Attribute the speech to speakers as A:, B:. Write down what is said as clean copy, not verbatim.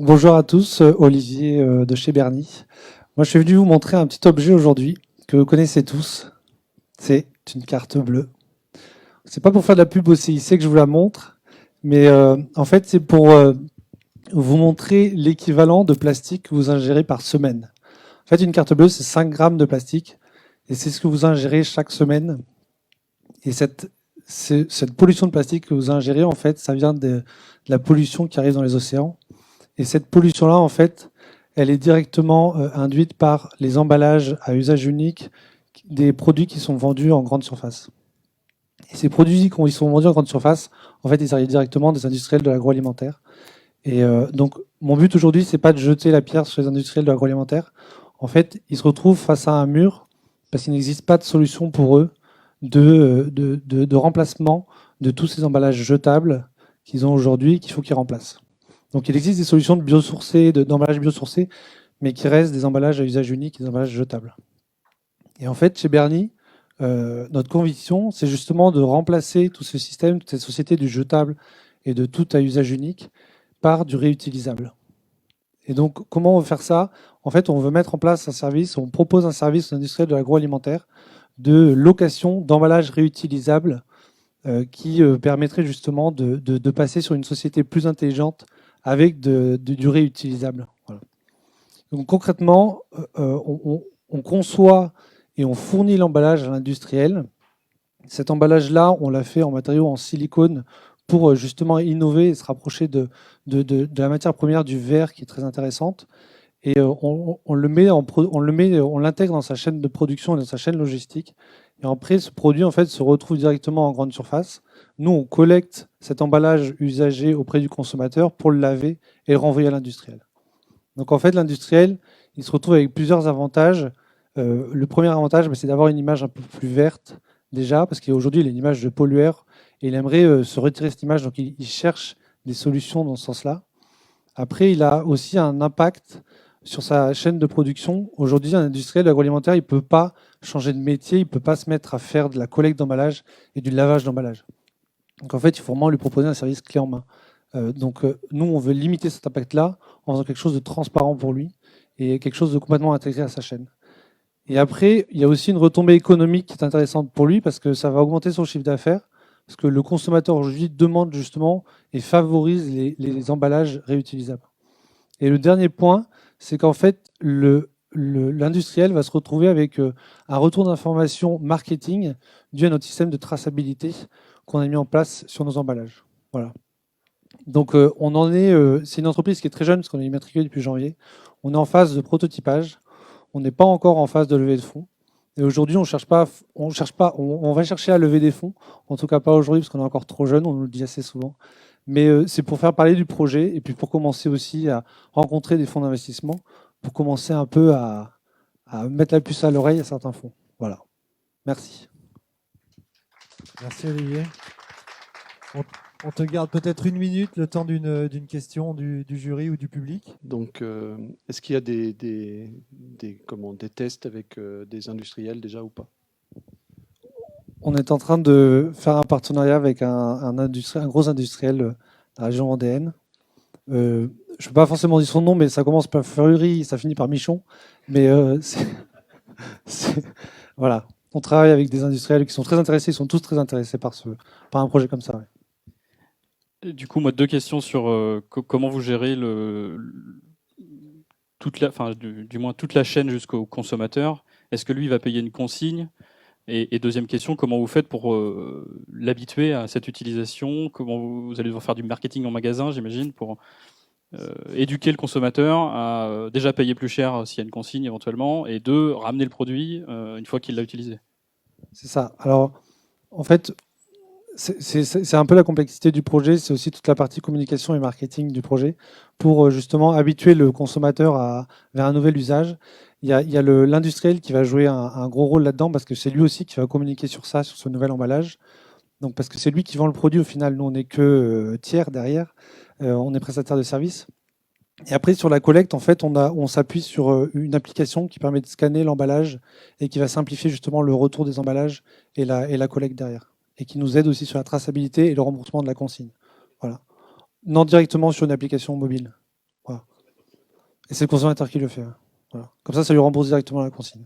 A: Bonjour à tous, Olivier de chez Berny. Moi, je suis venu vous montrer un petit objet aujourd'hui que vous connaissez tous. C'est une carte bleue. C'est pas pour faire de la pub au CIC que je vous la montre, mais en fait, c'est pour vous montrer l'équivalent de plastique que vous ingérez par semaine. En fait, une carte bleue, c'est 5 grammes de plastique, et c'est ce que vous ingérez chaque semaine. Et cette pollution de plastique que vous ingérez, en fait, ça vient de la pollution qui arrive dans les océans. Et cette pollution-là, en fait, elle est directement induite par les emballages à usage unique des produits qui sont vendus en grande surface. Et ces produits qui sont vendus en grande surface, en fait, ils arrivent directement des industriels de l'agroalimentaire. Et donc, mon but aujourd'hui, c'est pas de jeter la pierre sur les industriels de l'agroalimentaire. En fait, ils se retrouvent face à un mur parce qu'il n'existe pas de solution pour eux de remplacement de tous ces emballages jetables qu'ils ont aujourd'hui qu'il faut qu'ils remplacent. Donc il existe des solutions de biosourcés, d'emballage biosourcé, mais qui restent des emballages à usage unique, des emballages jetables. Et en fait, chez Berny, notre conviction, c'est justement de remplacer tout ce système, toute cette société du jetable et de tout à usage unique par du réutilisable. Et donc, comment on veut faire ça? En fait, on veut mettre en place un service, on propose un service aux industriels de l'agroalimentaire de location d'emballages réutilisables qui permettrait justement de passer sur une société plus intelligente avec du réutilisable. Voilà. Donc concrètement, on conçoit et on fournit l'emballage à l'industriel. Cet emballage-là, on l'a fait en matériaux en silicone pour justement innover et se rapprocher de la matière première du verre qui est très intéressante. Et on l'intègre dans sa chaîne de production et dans sa chaîne logistique. Et après, ce produit en fait se retrouve directement en grande surface. Nous, on collecte cet emballage usagé auprès du consommateur pour le laver et le renvoyer à l'industriel. Donc en fait, l'industriel, il se retrouve avec plusieurs avantages. Le premier avantage, c'est d'avoir une image un peu plus verte déjà, parce qu'aujourd'hui, il a une image de pollueur et il aimerait se retirer cette image, donc il cherche des solutions dans ce sens-là. Après, il a aussi un impact sur sa chaîne de production. Aujourd'hui, un industriel agroalimentaire, il ne peut pas changer de métier, il ne peut pas se mettre à faire de la collecte d'emballage et du lavage d'emballage. Donc en fait, il faut vraiment lui proposer un service clé en main. Nous, on veut limiter cet impact-là en faisant quelque chose de transparent pour lui et quelque chose de complètement intégré à sa chaîne. Et après, il y a aussi une retombée économique qui est intéressante pour lui parce que ça va augmenter son chiffre d'affaires, parce que le consommateur aujourd'hui demande justement et favorise les emballages réutilisables. Et le dernier point, c'est qu'en fait, l'industriel va se retrouver avec un retour d'information marketing dû à notre système de traçabilité qu'on a mis en place sur nos emballages. Voilà. Donc, c'est une entreprise qui est très jeune, parce qu'on est immatriculé depuis janvier. On est en phase de prototypage. On n'est pas encore en phase de levée de fonds. Et aujourd'hui, on va chercher à lever des fonds. En tout cas, pas aujourd'hui, parce qu'on est encore trop jeune, on nous le dit assez souvent. Mais c'est pour faire parler du projet et puis pour commencer aussi à rencontrer des fonds d'investissement, pour commencer un peu à mettre la puce à l'oreille à certains fonds. Voilà. Merci.
B: Merci Olivier. On te garde peut-être une minute, le temps d'une question du jury ou du public.
C: Donc, est-ce qu'il y a des tests avec des industriels déjà ou pas?
A: On est en train de faire un partenariat avec un gros industriel de la région vendéenne. Je ne peux pas forcément dire son nom, mais ça commence par Fury, ça finit par Michon. Mais voilà. On travaille avec des industriels qui sont très intéressés, ils sont tous très intéressés par un projet comme ça. Ouais.
D: Du coup, moi, deux questions sur comment vous gérez du moins toute la chaîne jusqu'au consommateur. Est-ce que lui va payer une consigne? Et deuxième question, comment vous faites pour l'habituer à cette utilisation? Comment vous allez devoir faire du marketing en magasin, j'imagine, pour éduquer le consommateur à déjà payer plus cher s'il y a une consigne éventuellement, et deux, ramener le produit une fois qu'il l'a utilisé?
A: C'est ça. Alors, en fait, c'est un peu la complexité du projet, c'est aussi toute la partie communication et marketing du projet pour justement habituer le consommateur vers un nouvel usage. Il y a l'industriel qui va jouer un gros rôle là-dedans parce que c'est lui aussi qui va communiquer sur ça, sur ce nouvel emballage. Donc parce que c'est lui qui vend le produit au final, nous on n'est que tiers derrière, on est prestataire de service. Et après sur la collecte, en fait, on s'appuie sur une application qui permet de scanner l'emballage et qui va simplifier justement le retour des emballages et la collecte derrière. Et qui nous aide aussi sur la traçabilité et le remboursement de la consigne. Voilà. Non directement sur une application mobile. Voilà. Et c'est le consommateur qui le fait. Voilà. Comme ça lui rembourse directement la consigne.